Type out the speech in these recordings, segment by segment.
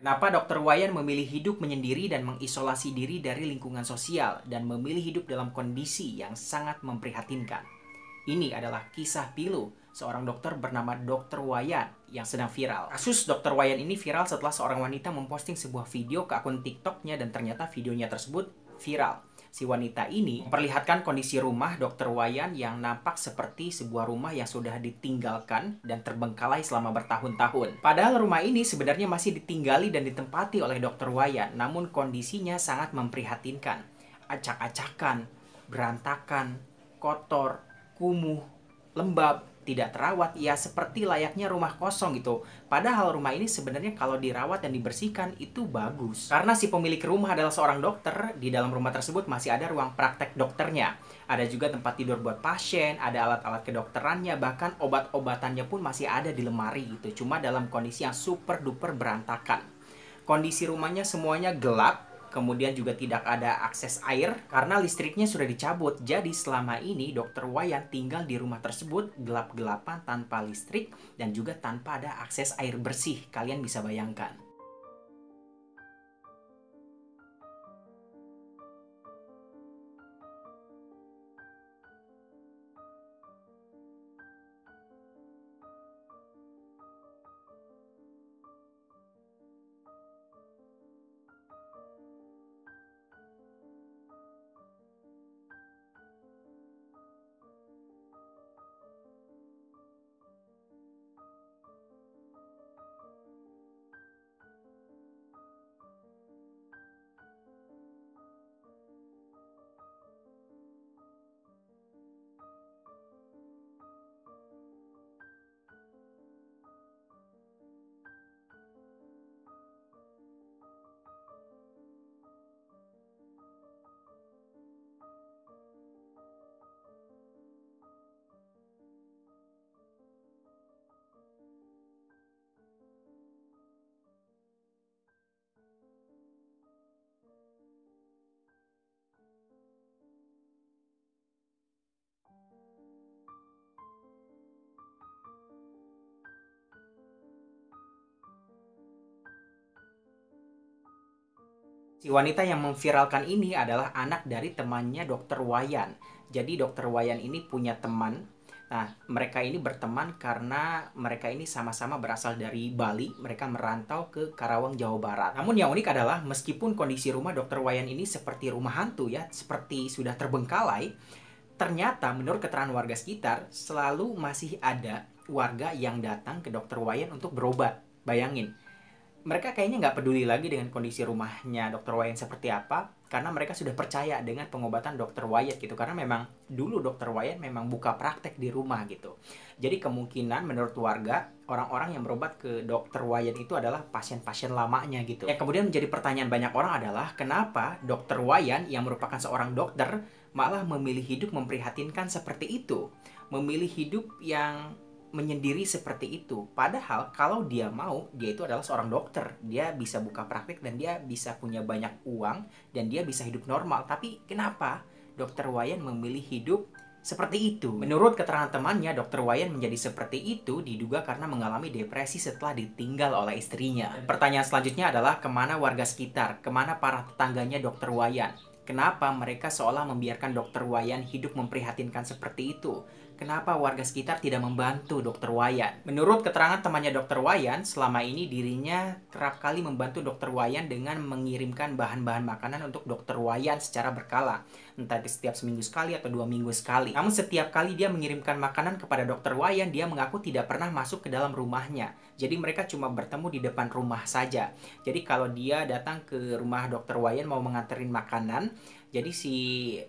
Kenapa Dr. Wayan memilih hidup menyendiri dan mengisolasi diri dari lingkungan sosial dan memilih hidup dalam kondisi yang sangat memprihatinkan? Ini adalah kisah pilu seorang dokter bernama Dr. Wayan yang sedang viral. Kasus Dr. Wayan ini viral setelah seorang wanita memposting sebuah video ke akun TikToknya dan ternyata videonya tersebut viral. Si wanita ini memperlihatkan kondisi rumah Dr. Wayan yang nampak seperti sebuah rumah yang sudah ditinggalkan dan terbengkalai selama bertahun-tahun. Padahal rumah ini sebenarnya masih ditinggali dan ditempati oleh Dr. Wayan, namun kondisinya sangat memprihatinkan. Acak-acakan, berantakan, kotor, kumuh, lembab, tidak terawat, ya seperti layaknya rumah kosong gitu. Padahal rumah ini sebenarnya kalau dirawat dan dibersihkan itu bagus. Karena si pemilik rumah adalah seorang dokter, di dalam rumah tersebut masih ada ruang praktek dokternya. Ada juga tempat tidur buat pasien, ada alat-alat kedokterannya, bahkan obat-obatannya pun masih ada di lemari gitu. Cuma dalam kondisi yang super duper berantakan. Kondisi rumahnya semuanya gelap, kemudian juga tidak ada akses air karena listriknya sudah dicabut. Jadi selama ini Dr. Wayan tinggal di rumah tersebut gelap-gelapan tanpa listrik dan juga tanpa ada akses air bersih. Kalian bisa bayangkan. Si wanita yang memviralkan ini adalah anak dari temannya Dr. Wayan. Jadi Dr. Wayan ini punya teman. Nah, mereka ini berteman karena mereka ini sama-sama berasal dari Bali. Mereka merantau ke Karawang, Jawa Barat. Namun yang unik adalah meskipun kondisi rumah Dr. Wayan ini seperti rumah hantu ya, seperti sudah terbengkalai, ternyata menurut keterangan warga sekitar selalu masih ada warga yang datang ke Dr. Wayan untuk berobat. Bayangin, mereka kayaknya nggak peduli lagi dengan kondisi rumahnya Dr. Wayan seperti apa, karena mereka sudah percaya dengan pengobatan Dr. Wayan gitu. Karena memang dulu Dr. Wayan memang buka praktek di rumah gitu. Jadi kemungkinan menurut warga, orang-orang yang berobat ke Dr. Wayan itu adalah pasien-pasien lamanya gitu. Yang kemudian menjadi pertanyaan banyak orang adalah, kenapa Dr. Wayan yang merupakan seorang dokter malah memilih hidup memprihatinkan seperti itu? Memilih hidup yang menyendiri seperti itu. Padahal kalau dia mau, dia itu adalah seorang dokter. Dia bisa buka praktik dan dia bisa punya banyak uang dan dia bisa hidup normal. Tapi kenapa Dr. Wayan memilih hidup seperti itu? Menurut keterangan temannya, Dr. Wayan menjadi seperti itu diduga karena mengalami depresi setelah ditinggal oleh istrinya. Dan pertanyaan selanjutnya adalah, kemana warga sekitar? Kemana para tetangganya Dr. Wayan? Kenapa mereka seolah membiarkan Dr. Wayan hidup memprihatinkan seperti itu? Kenapa warga sekitar tidak membantu Dr. Wayan? Menurut keterangan temannya Dr. Wayan, selama ini dirinya kerap kali membantu Dr. Wayan dengan mengirimkan bahan-bahan makanan untuk Dr. Wayan secara berkala. Entah setiap seminggu sekali atau 2 minggu sekali. Namun setiap kali dia mengirimkan makanan kepada Dr. Wayan, dia mengaku tidak pernah masuk ke dalam rumahnya. Jadi mereka cuma bertemu di depan rumah saja. Jadi kalau dia datang ke rumah Dr. Wayan mau menganterin makanan, jadi si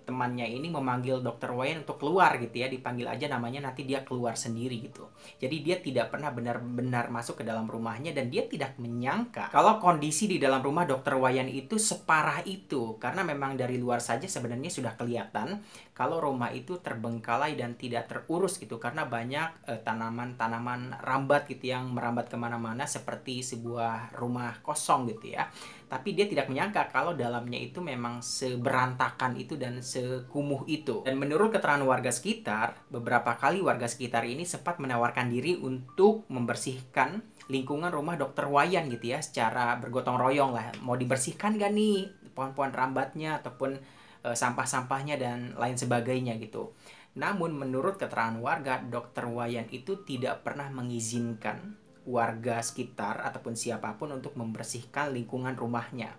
temannya ini memanggil Dr. Wayan untuk keluar gitu ya, dipanggil aja namanya, nanti dia keluar sendiri gitu. Jadi dia tidak pernah benar-benar masuk ke dalam rumahnya dan dia tidak menyangka kalau kondisi di dalam rumah Dr. Wayan itu separah itu. Karena memang dari luar saja sebenarnya sudah kelihatan kalau rumah itu terbengkalai dan tidak terurus gitu, karena banyak tanaman-tanaman rambat gitu yang merambat kemana-mana seperti sebuah rumah kosong gitu ya. Tapi dia tidak menyangka kalau dalamnya itu memang seberantakan itu dan sekumuh itu. Dan menurut keterangan warga sekitar, beberapa kali warga sekitar ini sempat menawarkan diri untuk membersihkan lingkungan rumah dokter Wayan gitu ya, secara bergotong royong lah. Mau dibersihkan gak nih pohon-pohon rambatnya ataupun sampah-sampahnya dan lain sebagainya gitu. Namun menurut keterangan warga, dokter Wayan itu tidak pernah mengizinkan warga sekitar ataupun siapapun untuk membersihkan lingkungan rumahnya.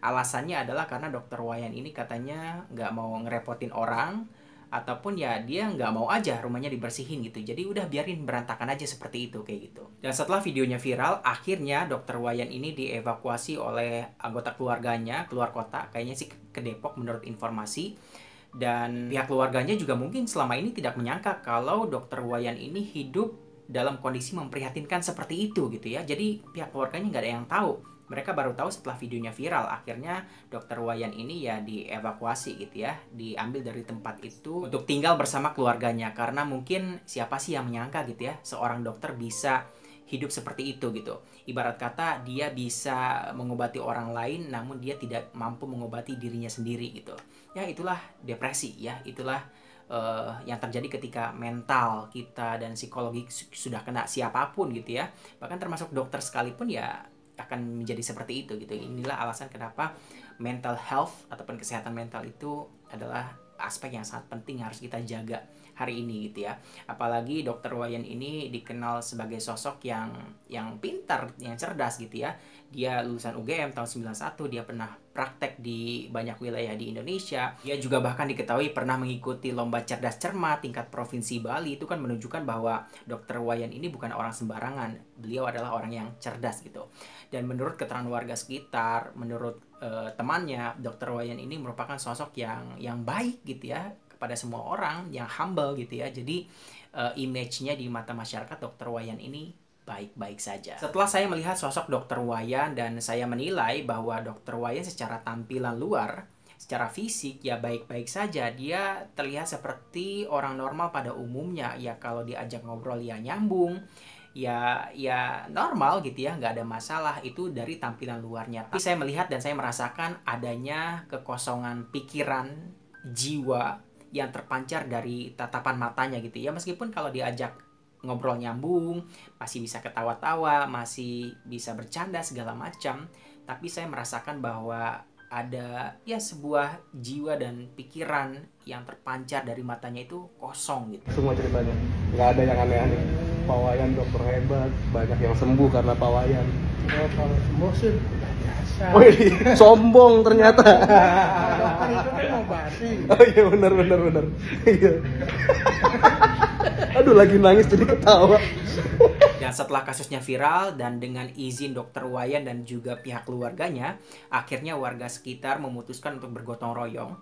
Alasannya adalah karena dokter Wayan ini katanya nggak mau ngerepotin orang, ataupun ya dia nggak mau aja rumahnya dibersihin gitu. Jadi udah biarin berantakan aja seperti itu kayak gitu. Dan setelah videonya viral, akhirnya dokter Wayan ini dievakuasi oleh anggota keluarganya keluar kota, kayaknya sih ke Depok menurut informasi. Dan pihak keluarganya juga mungkin selama ini tidak menyangka kalau dokter Wayan ini hidup dalam kondisi memprihatinkan seperti itu gitu ya. Jadi pihak keluarganya nggak ada yang tahu. Mereka baru tahu setelah videonya viral. Akhirnya dokter Wayan ini ya dievakuasi gitu ya, diambil dari tempat itu untuk tinggal bersama keluarganya. Karena mungkin siapa sih yang menyangka gitu ya, seorang dokter bisa hidup seperti itu gitu. Ibarat kata dia bisa mengobati orang lain namun dia tidak mampu mengobati dirinya sendiri gitu. Ya itulah depresi ya, itulah yang terjadi ketika mental kita dan psikologi sudah kena siapapun gitu ya. Bahkan termasuk dokter sekalipun ya akan menjadi seperti itu gitu. Inilah alasan kenapa mental health ataupun kesehatan mental itu adalah aspek yang sangat penting yang harus kita jaga hari ini gitu ya. Apalagi dokter Wayan ini dikenal sebagai sosok yang pintar, yang cerdas gitu ya. Dia lulusan UGM tahun 91, dia pernah praktek di banyak wilayah di Indonesia. Dia juga bahkan diketahui pernah mengikuti lomba cerdas cermat tingkat provinsi Bali. Itu kan menunjukkan bahwa dokter Wayan ini bukan orang sembarangan. Beliau adalah orang yang cerdas gitu. Dan menurut keterangan warga sekitar, menurut temannya, dokter Wayan ini merupakan sosok yang baik gitu ya kepada semua orang, yang humble gitu ya. Jadi image-nya di mata masyarakat dokter Wayan ini baik-baik saja. Setelah saya melihat sosok dokter Wayan dan saya menilai bahwa dokter Wayan secara tampilan luar, secara fisik ya baik-baik saja. Dia terlihat seperti orang normal pada umumnya. Ya kalau diajak ngobrol ya nyambung, ya normal gitu ya, nggak ada masalah. Itu dari tampilan luarnya. Tapi saya melihat dan saya merasakan adanya kekosongan pikiran, jiwa yang terpancar dari tatapan matanya gitu ya. Meskipun kalau diajak ngobrol nyambung, masih bisa ketawa-tawa, masih bisa bercanda segala macam, tapi saya merasakan bahwa ada ya sebuah jiwa dan pikiran yang terpancar dari matanya itu kosong gitu. Semua ceritanya, nggak ada yang aneh-aneh. Pak Wayan dokter hebat, banyak yang sembuh karena Pak Wayan. Oh, kalau sembuh sih udah biasa. Wih, sombong ternyata. Dokter itu kan ngobati. Oh iya benar. Iya. Aduh lagi nangis jadi ketawa. Dan setelah kasusnya viral dan dengan izin dokter Wayan dan juga pihak keluarganya, akhirnya warga sekitar memutuskan untuk bergotong royong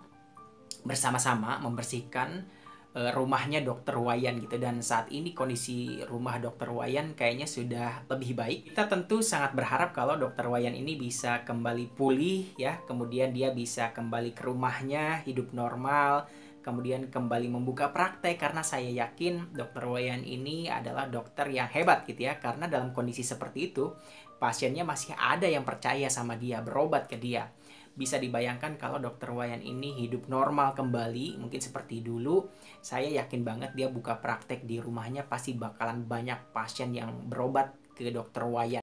bersama-sama membersihkan rumahnya dokter Wayan gitu. Dan saat ini kondisi rumah dokter Wayan kayaknya sudah lebih baik. Kita tentu sangat berharap kalau dokter Wayan ini bisa kembali pulih ya, kemudian dia bisa kembali ke rumahnya, hidup normal, kemudian kembali membuka praktek. Karena saya yakin dokter Wayan ini adalah dokter yang hebat gitu ya. Karena dalam kondisi seperti itu, pasiennya masih ada yang percaya sama dia, berobat ke dia. Bisa dibayangkan kalau dokter Wayan ini hidup normal kembali, mungkin seperti dulu, saya yakin banget dia buka praktek di rumahnya pasti bakalan banyak pasien yang berobat ke dokter Wayan.